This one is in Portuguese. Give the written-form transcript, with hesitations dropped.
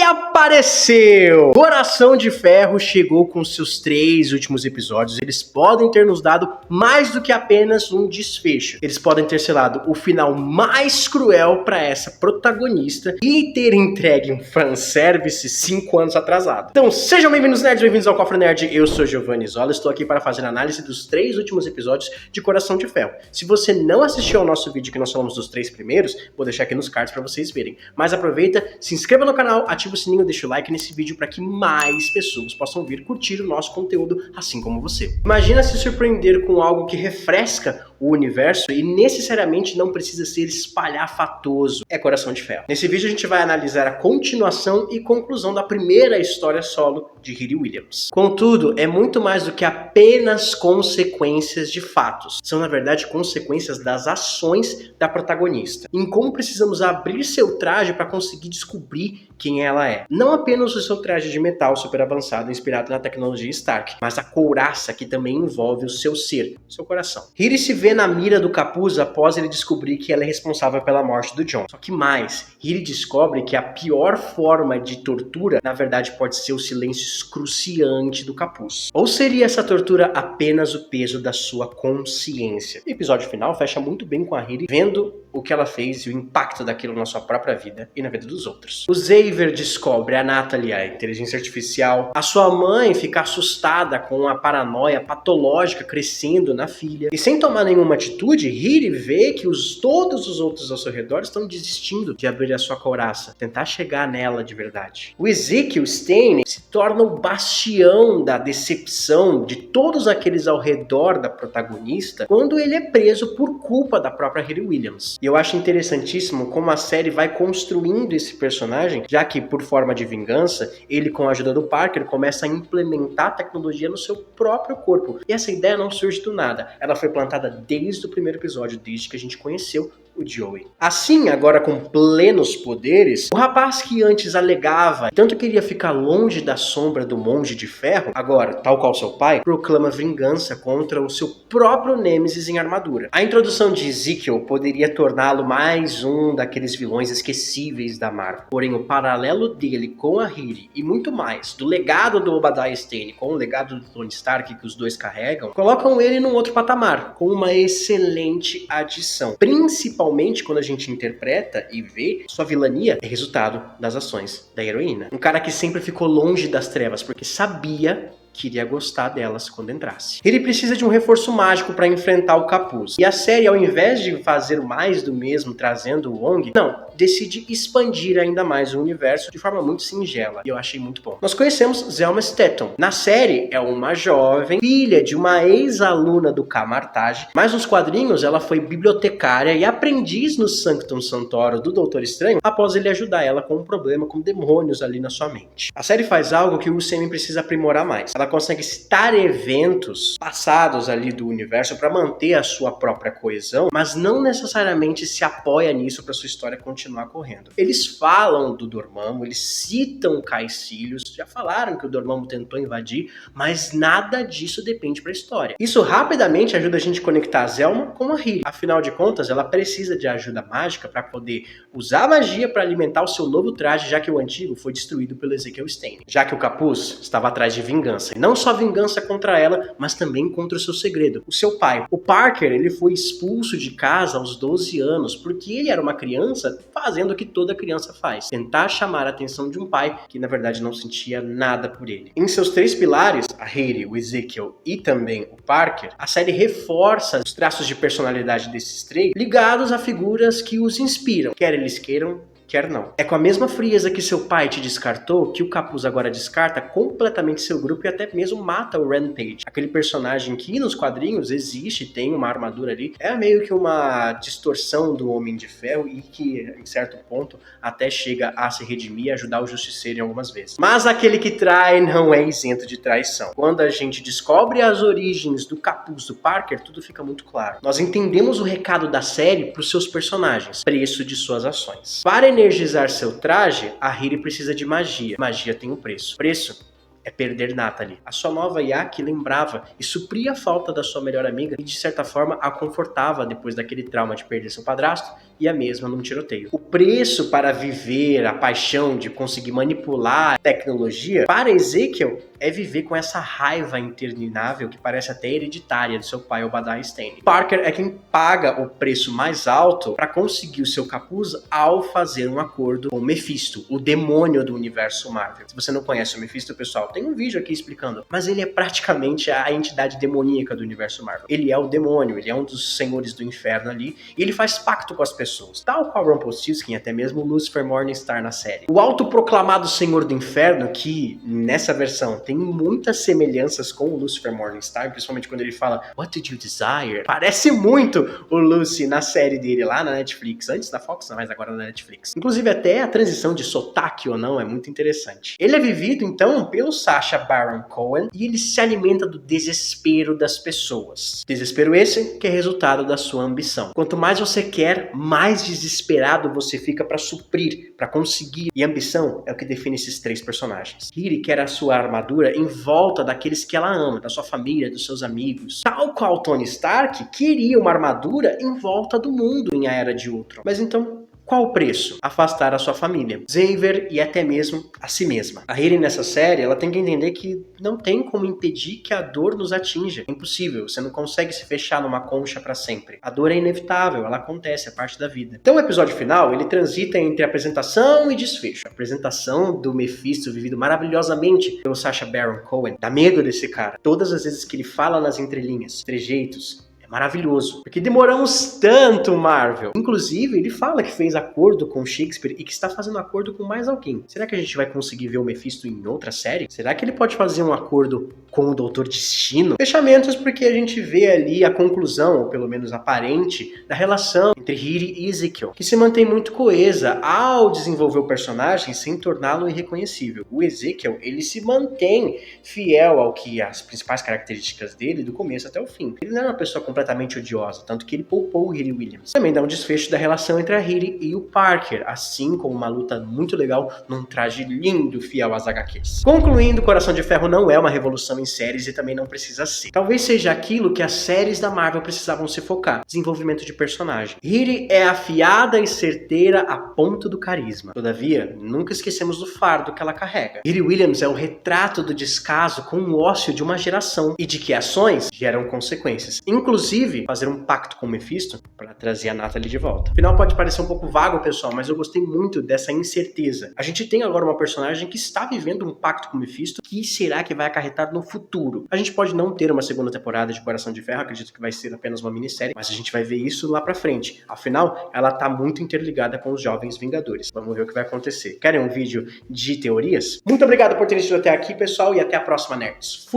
apareceu! Coração de Ferro chegou com seus 3 últimos episódios. Eles podem ter nos dado mais do que apenas um desfecho. Eles podem ter selado o final mais cruel para essa protagonista e ter entregue um fanservice 5 anos atrasado. Então sejam bem-vindos, nerds, bem-vindos ao Cofre Nerd. Eu sou Giovanni Zola, estou aqui para fazer a análise dos 3 últimos episódios de Coração de Ferro. Se você não assistiu ao nosso vídeo que nós falamos dos 3 primeiros, vou deixar aqui nos cards para vocês verem. Mas aproveita, se inscreva no canal, ativa o sininho, deixa o like nesse vídeo para que mais pessoas possam vir curtir o nosso conteúdo, assim como você. Imagina se surpreender com algo que refresca o universo e necessariamente não precisa ser espalhafatoso. É Coração de Ferro. Nesse vídeo a gente vai analisar a continuação e conclusão da primeira história solo de Riri Williams. Contudo, é muito mais do que apenas consequências de fatos. São, na verdade, consequências das ações da protagonista. Em como precisamos abrir seu traje para conseguir descobrir quem ela é. Não apenas o seu traje de metal super avançado inspirado na tecnologia Stark, mas a couraça que também envolve o seu ser, seu coração. Riri se vê na mira do capuz após ele descobrir que ela é responsável pela morte do Jon. Só que mais, Riri descobre que a pior forma de tortura, na verdade, pode ser o silêncio excruciante do capuz. Ou seria essa tortura apenas o peso da sua consciência? O episódio final fecha muito bem com a Riri vendo o que ela fez e o impacto daquilo na sua própria vida e na vida dos outros. O Xavier descobre a Natalie, a inteligência artificial. A sua mãe fica assustada com a paranoia patológica crescendo na filha. E sem tomar nenhuma atitude, Riri vê que todos os outros ao seu redor estão desistindo de abrir a sua couraça, tentar chegar nela de verdade. O Ezekiel Stane se torna o bastião da decepção de todos aqueles ao redor da protagonista quando ele é preso por culpa da própria Riri Williams. E eu acho interessantíssimo como a série vai construindo esse personagem, já que, por forma de vingança, ele, com a ajuda do Parker, começa a implementar a tecnologia no seu próprio corpo. E essa ideia não surge do nada. Ela foi plantada desde o primeiro episódio, desde que a gente conheceu o Joey. Assim, agora com plenos poderes, o rapaz que antes alegava tanto queria ficar longe da sombra do Monge de Ferro, agora, tal qual seu pai, proclama vingança contra o seu próprio Nêmesis em armadura. A introdução de Ezekiel poderia torná-lo mais um daqueles vilões esquecíveis da Marvel. Porém, o paralelo dele com a Riri e muito mais do legado do Obadiah Stane com o legado do Tony Stark que os dois carregam, colocam ele num outro patamar, com uma excelente adição. Principalmente quando a gente interpreta e vê sua vilania é resultado das ações da heroína. Um cara que sempre ficou longe das trevas porque sabia que iria gostar delas quando entrasse. Ele precisa de um reforço mágico para enfrentar o capuz. E a série, ao invés de fazer mais do mesmo, trazendo o Wong, não, decide expandir ainda mais o universo de forma muito singela. E eu achei muito bom. Nós conhecemos Zelma Stetton. Na série, é uma jovem filha de uma ex-aluna do Camartage, mas nos quadrinhos ela foi bibliotecária e aprendiz no Sanctum Sanctorum do Doutor Estranho após ele ajudar ela com um problema com demônios ali na sua mente. A série faz algo que o UCM precisa aprimorar mais. Ela consegue citar eventos passados ali do universo para manter a sua própria coesão, mas não necessariamente se apoia nisso para sua história continuar correndo. Eles falam do Dormammu, eles citam Caecilius, já falaram que o Dormammu tentou invadir, mas nada disso depende para a história. Isso rapidamente ajuda a gente a conectar a Zelma com a Riri. Afinal de contas, ela precisa de ajuda mágica para poder usar a magia para alimentar o seu novo traje, já que o antigo foi destruído pelo Ezekiel Stane. Já que o capuz estava atrás de vingança. E não só vingança contra ela, mas também contra o seu segredo, o seu pai. O Parker, ele foi expulso de casa aos 12 anos, porque ele era uma criança fazendo o que toda criança faz. Tentar chamar a atenção de um pai que, na verdade, não sentia nada por ele. Em seus 3 pilares, a Riri, o Ezekiel e também o Parker, a série reforça os traços de personalidade desses 3 ligados a figuras que os inspiram, quer eles queiram, quer não. É com a mesma frieza que seu pai te descartou que o capuz agora descarta completamente seu grupo e até mesmo mata o Rampage. Aquele personagem que nos quadrinhos existe, tem uma armadura ali, é meio que uma distorção do Homem de Ferro e que, em certo ponto, até chega a se redimir e ajudar o Justiceiro em algumas vezes. Mas aquele que trai não é isento de traição. Quando a gente descobre as origens do capuz do Parker, tudo fica muito claro. Nós entendemos o recado da série para os seus personagens, preço de suas ações. Para energizar seu traje, a Riri precisa de magia. Magia tem um preço. Preço é perder Natalie, a sua nova IA que lembrava e supria a falta da sua melhor amiga e de certa forma a confortava depois daquele trauma de perder seu padrasto e a mesma num tiroteio. O preço para viver a paixão de conseguir manipular a tecnologia para Ezekiel é viver com essa raiva interminável que parece até hereditária de seu pai Obadiah Stane. Parker é quem paga o preço mais alto para conseguir o seu capuz ao fazer um acordo com Mephisto, o demônio do universo Marvel. Se você não conhece o Mephisto, pessoal, tem um vídeo aqui explicando, mas ele é praticamente a entidade demoníaca do universo Marvel. Ele é o demônio, ele é um dos senhores do inferno ali, e ele faz pacto com as pessoas, tal qual Rumpelstiltskin e até mesmo Lucifer Morningstar na série. O autoproclamado senhor do inferno, que nessa versão tem muitas semelhanças com o Lucifer Morningstar, principalmente quando ele fala What did you desire? Parece muito o Lucy na série dele lá na Netflix, antes da Fox, mas agora na Netflix. Inclusive até a transição de sotaque ou não é muito interessante. Ele é vivido então pelo Sacha Baron Cohen e ele se alimenta do desespero das pessoas. Desespero esse que é resultado da sua ambição. Quanto mais você quer, mais desesperado você fica para suprir, para conseguir. E ambição é o que define esses três personagens. Riri quer a sua armadura em volta daqueles que ela ama, da sua família, dos seus amigos. Tal qual Tony Stark queria uma armadura em volta do mundo em A Era de Ultron. Mas então, qual o preço? Afastar a sua família, Xavier e até mesmo a si mesma. A Riri nessa série, ela tem que entender que não tem como impedir que a dor nos atinja. É impossível, você não consegue se fechar numa concha para sempre. A dor é inevitável, ela acontece, é parte da vida. Então o episódio final, ele transita entre apresentação e desfecho. A apresentação do Mephisto, vivido maravilhosamente pelo Sacha Baron Cohen. Dá medo desse cara. Todas as vezes que ele fala nas entrelinhas, trejeitos, é maravilhoso, porque demoramos tanto, Marvel. Inclusive, ele fala que fez acordo com Shakespeare e que está fazendo acordo com mais alguém. Será que a gente vai conseguir ver o Mephisto em outra série? Será que ele pode fazer um acordo com o Doutor Destino? Fechamentos porque a gente vê ali a conclusão, ou pelo menos aparente, da relação entre Riri e Ezekiel, que se mantém muito coesa ao desenvolver o personagem sem torná-lo irreconhecível. O Ezekiel, ele se mantém fiel ao que as principais características dele do começo até o fim. Ele não é uma pessoa completamente odiosa, tanto que ele poupou o Riri Williams. Também dá um desfecho da relação entre a Riri e o Parker, assim como uma luta muito legal num traje lindo fiel às HQs. Concluindo, Coração de Ferro não é uma revolução em séries e também não precisa ser. Talvez seja aquilo que as séries da Marvel precisavam se focar, desenvolvimento de personagem. Riri é afiada e certeira a ponto do carisma. Todavia, nunca esquecemos do fardo que ela carrega. Riri Williams é o retrato do descaso com o ócio de uma geração e de que ações geram consequências. Inclusive, fazer um pacto com o Mephisto para trazer a Natalie de volta. O final pode parecer um pouco vago, pessoal, mas eu gostei muito dessa incerteza. A gente tem agora uma personagem que está vivendo um pacto com o Mephisto, que será que vai acarretar no futuro. A gente pode não ter uma segunda temporada de Coração de Ferro, acredito que vai ser apenas uma minissérie, mas a gente vai ver isso lá pra frente. Afinal, ela tá muito interligada com os Jovens Vingadores. Vamos ver o que vai acontecer. Querem um vídeo de teorias? Muito obrigado por terem assistido até aqui, pessoal, e até a próxima, nerds. Fui!